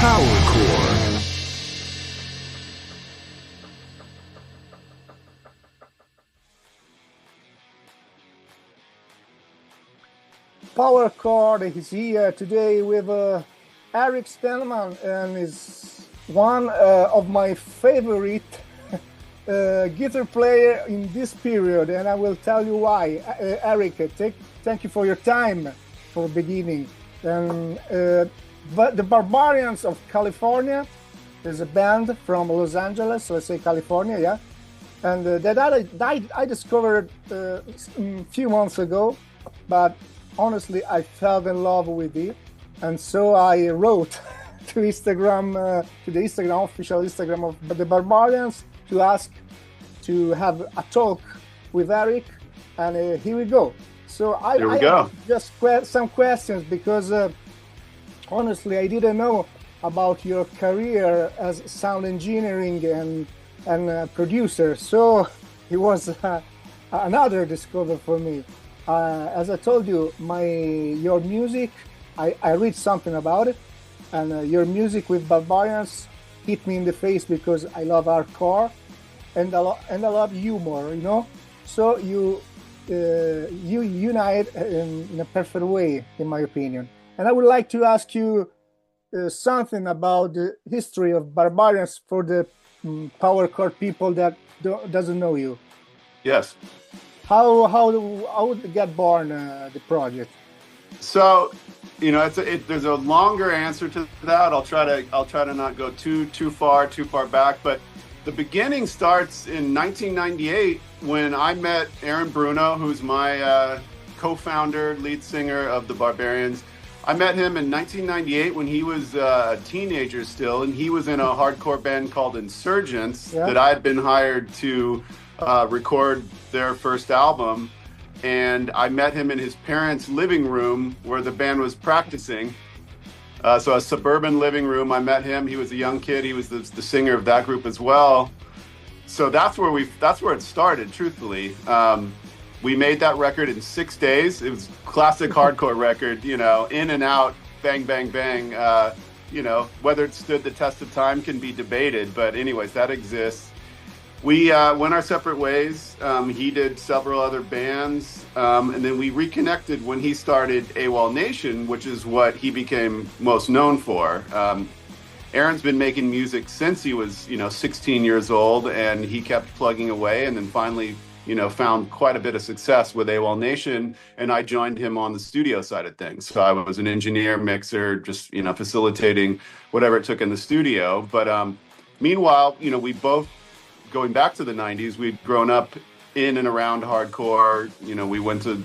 Power Chord. Power Chord is here today with Eric Stenman, and is one of my favorite guitar player in this period, and I will tell you why. Eric, thank you for your time for beginning. And but the Barbarians of California is a band from Los Angeles, let's say California, yeah. And that I discovered a few months ago, but honestly, I fell in love with it, and so I wrote to Instagram, to the official Instagram of the Barbarians, to ask to have a talk with Eric, and here we go. So I have just some questions, because honestly, I didn't know about your career as sound engineering and producer. So it was another discovery for me. As I told you, your music, I read something about it, and your music with Barbarians hit me in the face, because I love hardcore and I love humor, you know. So you unite in a perfect way, in my opinion. And I would like to ask you something about the history of Barbarians for the power chord people that doesn't know you. Yes. How would it get born, the project? So, you know, there's a longer answer to that. I'll try to not go too far back, but the beginning starts in 1998 when I met Aaron Bruno, who's my co-founder, lead singer of the Barbarians. I met him in 1998 when he was a teenager still, and he was in a hardcore band called Insurgents that I had been hired to record their first album. And I met him in his parents' living room where the band was practicing. So a suburban living room. I met him. He was a young kid. He was the singer of that group as well. So that's where it started, truthfully. We made that record in 6 days. It was classic hardcore record, you know, in and out, bang, bang, bang. You know, whether it stood the test of time can be debated. But anyways, that exists. We went our separate ways. He did several other bands. And then we reconnected when he started AWOL Nation, which is what he became most known for. Aaron's been making music since he was, 16 years old, and he kept plugging away, and then finally, found quite a bit of success with AWOL Nation, and I joined him on the studio side of things. So I was an engineer, mixer, just, facilitating whatever it took in the studio. But meanwhile, we both, going back to the 90s, we'd grown up in and around hardcore. We went to,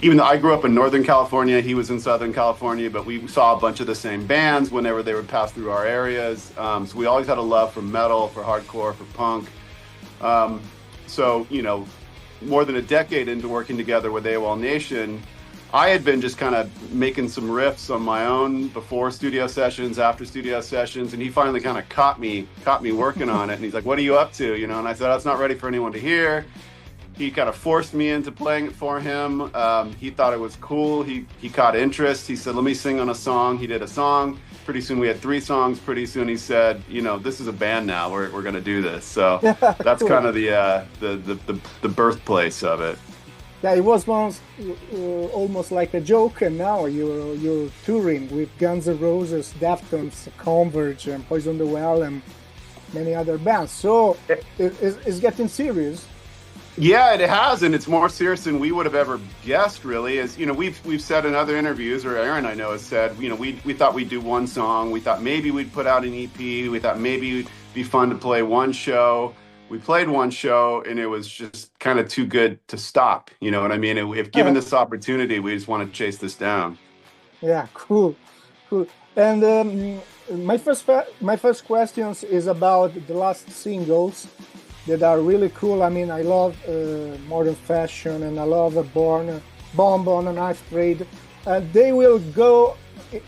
even though I grew up in Northern California, he was in Southern California, but we saw a bunch of the same bands whenever they would pass through our areas. So we always had a love for metal, for hardcore, for punk. So, more than a decade into working together with AWOL Nation, I had been just kind of making some riffs on my own before studio sessions, after studio sessions, and he finally kind of caught me working on it. And he's like, "What are you up to?" And I said, "That's not ready for anyone to hear." He kind of forced me into playing it for him. He thought it was cool. He caught interest. He said, "Let me sing on a song." He did a song. Pretty soon we had 3 songs. Pretty soon he said, "This is a band now. We're going to do this." So that's kind of the birthplace of it. Yeah, it was once almost like a joke, and now you're touring with Guns N' Roses, Deftones, Converge, and Poison the Well, and many other bands. So it's getting serious. Yeah, it has, and it's more serious than we would have ever guessed. Really, as we've said in other interviews, or Aaron I know has said, we thought we'd do one song. We thought maybe we'd put out an EP. We thought maybe it'd be fun to play one show. We played one show, and it was just kind of too good to stop. You know what I mean? If given this opportunity, we just want to chase this down. Yeah, cool. And my first questions is about the last singles that are really cool. I mean, I love Modern Fashion, and I love Bomb on a Knife Trade. They will go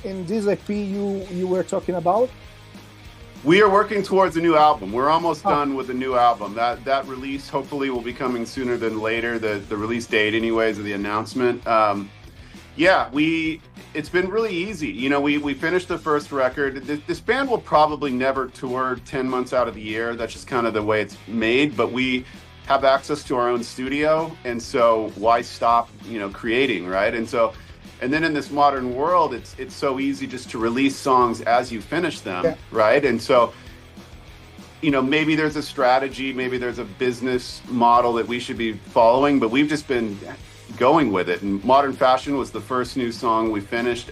in this EP you were talking about. We are working towards a new album. We're almost done with the new album. That release hopefully will be coming sooner than later. The release date, anyways, of the announcement. Yeah, it's been really easy. We finished the first record. This band will probably never tour 10 months out of the year. That's just kind of the way it's made, but we have access to our own studio, and so why stop, creating, right? And then in this modern world, it's so easy just to release songs as you finish them, Yeah. right? And so maybe there's a strategy, maybe there's a business model that we should be following, but we've just been going with it. And Modern Fashion was the first new song we finished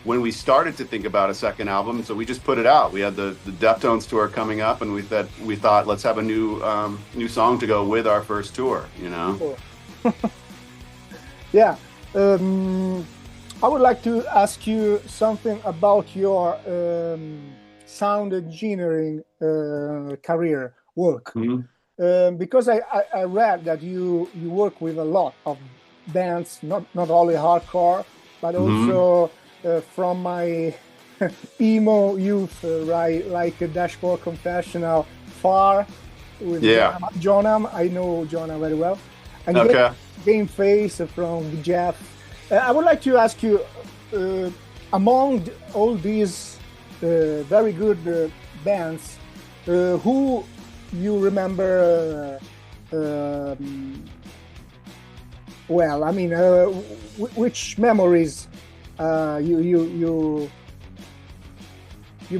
when we started to think about a second album. So we just put it out. We had the Deftones tour coming up, and we thought let's have a new song to go with our first tour. Cool. Yeah. I would like to ask you something about your sound engineering career work. Mm-hmm. Because I read that you work with a lot of bands, not only hardcore, but also from my emo youth, right? Like Dashboard Confessional, Far, with Jonah. I know Jonah very well. And Game Face from Jeff. I would like to ask you, among all these very good bands, who you remember well? I mean, which memories you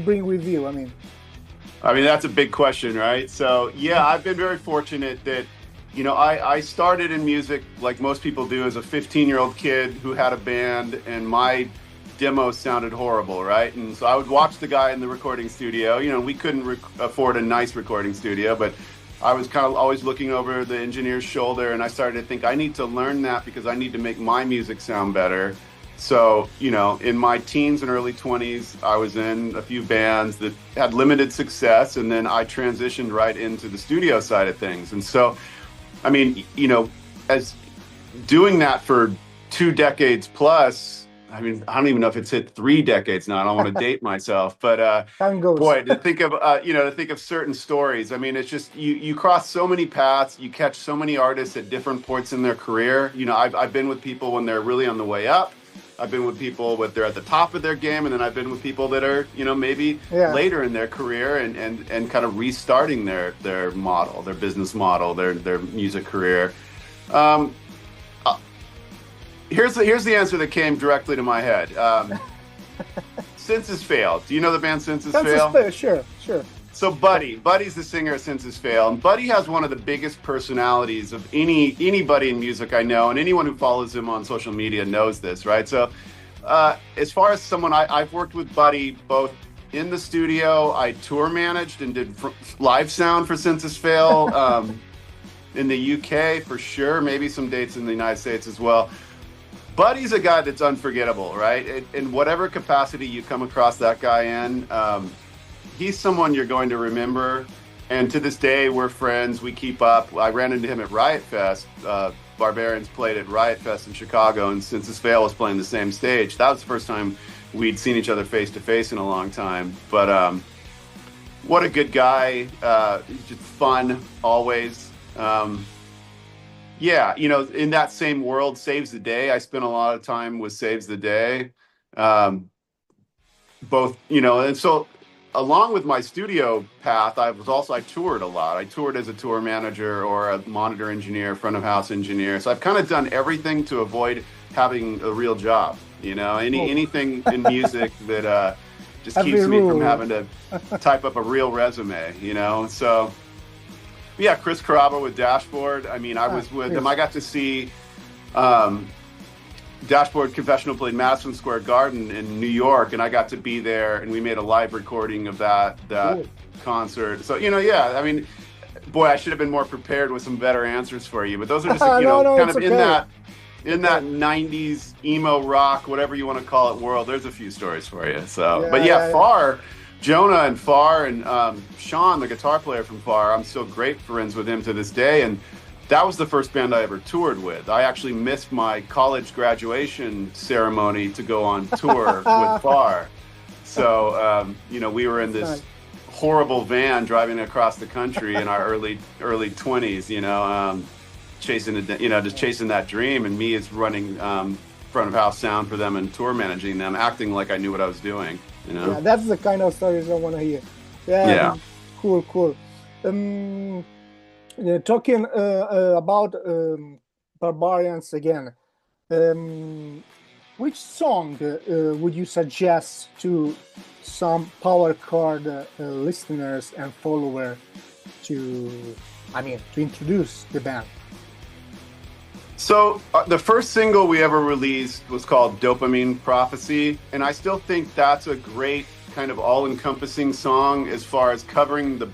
bring with you? I mean, that's a big question, right? So yeah, I've been very fortunate that I started in music like most people do as a 15-year-old kid who had a band, and my demos sounded horrible, right? And so I would watch the guy in the recording studio. We couldn't afford a nice recording studio, but I was kind of always looking over the engineer's shoulder, and I started to think I need to learn that because I need to make my music sound better. So, in my teens and early 20s, I was in a few bands that had limited success, and then I transitioned right into the studio side of things. And so, as doing that for 2 decades plus, I don't even know if it's hit 3 decades now. I don't want to date myself, but boy, to think of certain stories. It's just you cross so many paths. You catch so many artists at different points in their career. I've been with people when they're really on the way up. I've been with people when they're at the top of their game, and then I've been with people that are maybe later in their career and kind of restarting their model, their business model, their music career. Here's the answer that came directly to my head. Senses Fail. Do you know the band Senses Fail? Sure. So Buddy's the singer of Senses Fail, and Buddy has one of the biggest personalities of anybody in music I know, and anyone who follows him on social media knows this, right? So as far as someone, I've worked with Buddy both in the studio. I tour managed and did live sound for Senses Fail in the UK for sure, maybe some dates in the United States as well. Buddy's a guy that's unforgettable, right? In whatever capacity you come across that guy in, he's someone you're going to remember. And to this day, we're friends. We keep up. I ran into him at Riot Fest. Barbarians played at Riot Fest in Chicago, and Senses Fail was playing the same stage. That was the first time we'd seen each other face to face in a long time. But what a good guy. Just fun, always. Yeah, in that same world, Saves the Day. I spent a lot of time with Saves the Day. Both, and so along with my studio path, I toured a lot. I toured as a tour manager or a monitor engineer, front of house engineer. So I've kind of done everything to avoid having a real job. Anything in music that just keeps me from having to type up a real resume. So. Yeah, Chris Carrabba with Dashboard. I was with him. I got to see Dashboard Confessional played Madison Square Garden in New York, and I got to be there, and we made a live recording of that concert. So, boy, I should have been more prepared with some better answers for you. But those are just, kind of in that 90s emo rock, whatever you want to call it, world. There's a few stories for you. So, Far. Jonah and Far and Sean, the guitar player from Far, I'm still great friends with him to this day. And that was the first band I ever toured with. I actually missed my college graduation ceremony to go on tour with Far. So, we were in this horrible van driving across the country in our early 20s, chasing that dream. And me is running front of house sound for them and tour managing them, acting like I knew what I was doing. You know? Yeah, that's the kind of stories I want to hear. Yeah, Yeah. cool. Talking about Barbarians again. Which song would you suggest to some power chord listeners and followers to introduce the band? So the first single we ever released was called Dopamine Prophecy, and I still think that's a great kind of all-encompassing song as far as covering the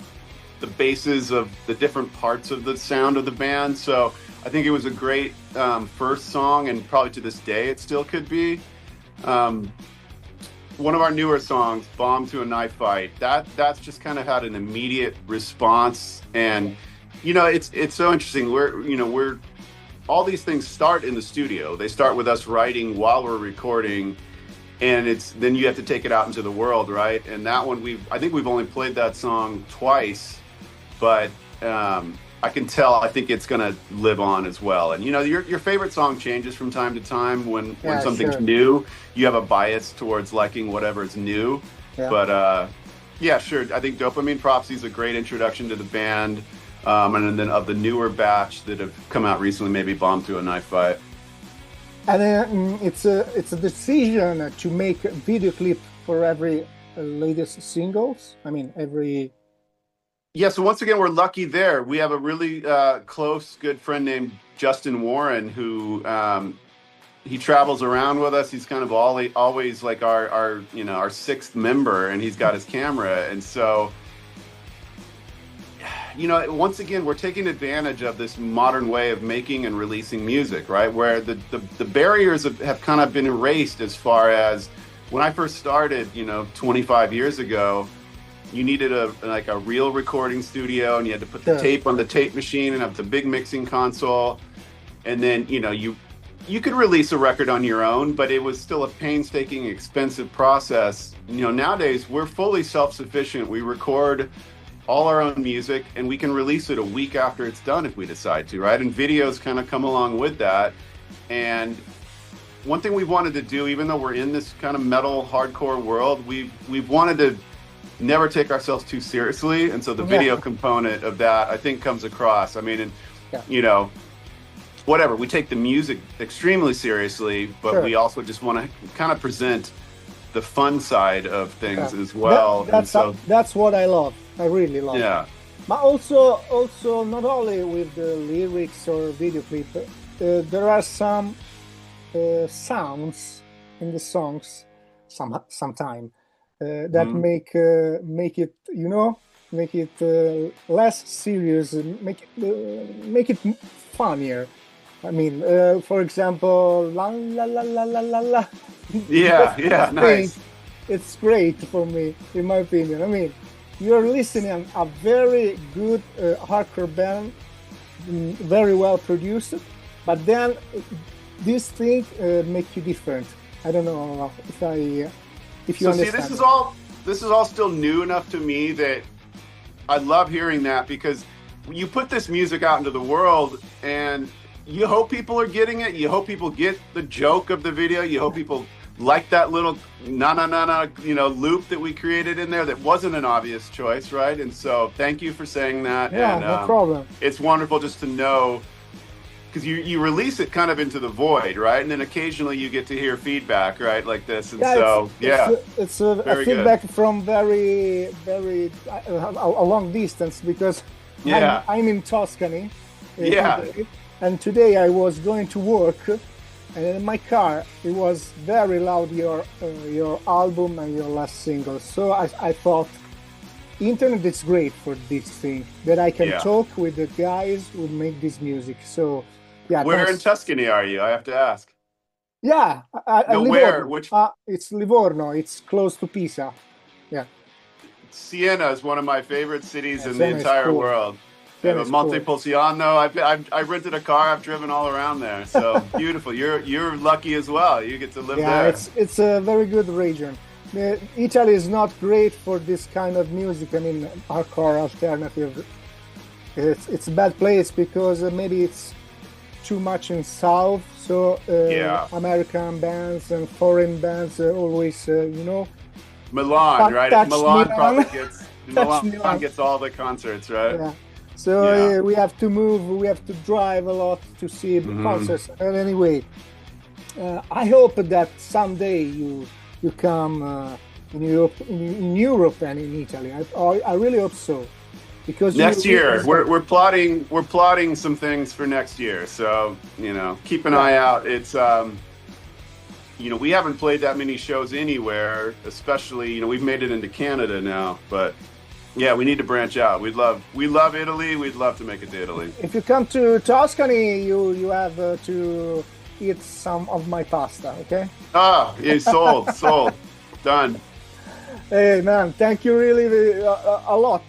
bases of the different parts of the sound of the band. So I think it was a great first song, and probably to this day it still could be. One of our newer songs, Bomb to a Knife Fight, that's just kind of had an immediate response. And it's so interesting. We're all these things start in the studio. They start with us writing while we're recording, and then you have to take it out into the world, right? And that one I think we've only played that song twice, but I can tell, I think it's going to live on as well. And your favorite song changes from time to time. When something's new, you have a bias towards liking whatever is new. Yeah. But yeah, sure. I think Dopamine Prophecy is a great introduction to the band. And then of the newer batch that have come out recently, maybe Bomb to a Knife Fight. And then it's a decision to make a video clip for every latest singles. Every. Yeah, so once again, we're lucky there. We have a really close, good friend named Justin Warren who he travels around with us. He's kind of always like our sixth member, and he's got his camera. And so, once again, we're taking advantage of this modern way of making and releasing music, right? Where the barriers have kind of been erased as far as when I first started, 25 years ago. You needed a real recording studio, and you had to put the tape on the tape machine and have the big mixing console. And then, you could release a record on your own, but it was still a painstaking, expensive process. Nowadays we're fully self-sufficient. We record all our own music, and we can release it a week after it's done if we decide to, right? And videos kind of come along with that. And one thing we wanted to do, even though we're in this kind of metal hardcore world, we've wanted to never take ourselves too seriously, and so the video component of that I think comes across. Whatever, we take the music extremely seriously, but we also just want to kind of present the fun side of things as well. That's what I love. I really love. Yeah. But also not only with the lyrics or video clip, there are some sounds in the songs sometime that make it less serious, make it funnier. For example, la la la la la la la. Yeah, nice. It's great for me, in my opinion. You're listening a very good hardcore band, very well produced, but then this thing makes you different. I don't know if you understand. See, this is all still new enough to me that I love hearing that, because you put this music out into the world and you hope people are getting it. You hope people get the joke of the video. You hope people like that little loop that we created in there that wasn't an obvious choice, right? And so thank you for saying that. Yeah, and, no problem. It's wonderful just to know, because you release it kind of into the void, right? And then occasionally you get to hear feedback, right, like this. And it's a feedback from very, very a long distance, because I'm in Tuscany. And today I was going to work, and in my car it was very loud, your album and your last single. So I thought internet is great for this thing, that I can talk with the guys who make this music. So where in Tuscany are you? I have to ask. Yeah, Livorno. Where? Which? It's Livorno. It's close to Pisa. Yeah. Siena is one of my favorite cities in the entire world. Montepulciano. I rented a car. I've driven all around there. So beautiful. You're lucky as well. You get to live there. It's a very good region. Italy is not great for this kind of music. Hardcore alternative. It's a bad place because maybe it's too much in South, so American bands and foreign bands always, Milan, right? Milan probably gets Milan gets all the concerts, right? Yeah. So we have to move. We have to drive a lot to see the concerts. And anyway, I hope that someday you come in Europe and in Italy. I really hope so. Because next year we're plotting some things for next year. So keep an eye out. It's we haven't played that many shows anywhere, especially we've made it into Canada now, but. Yeah, we need to branch out. We love Italy. We'd love to make it to Italy. If you come to Tuscany, you have to eat some of my pasta, okay? It's sold, done. Hey man, thank you really a lot.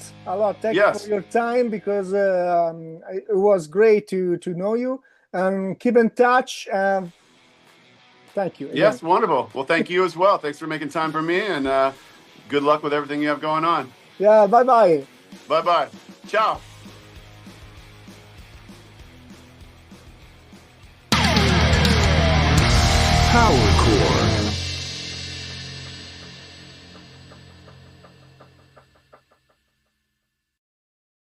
Thank you for your time, because it was great to know you, and keep in touch. Thank you. Yes, wonderful. Well, thank you as well. Thanks for making time for me, and good luck with everything you have going on. Yeah, bye-bye. Bye-bye. Ciao. Power Core.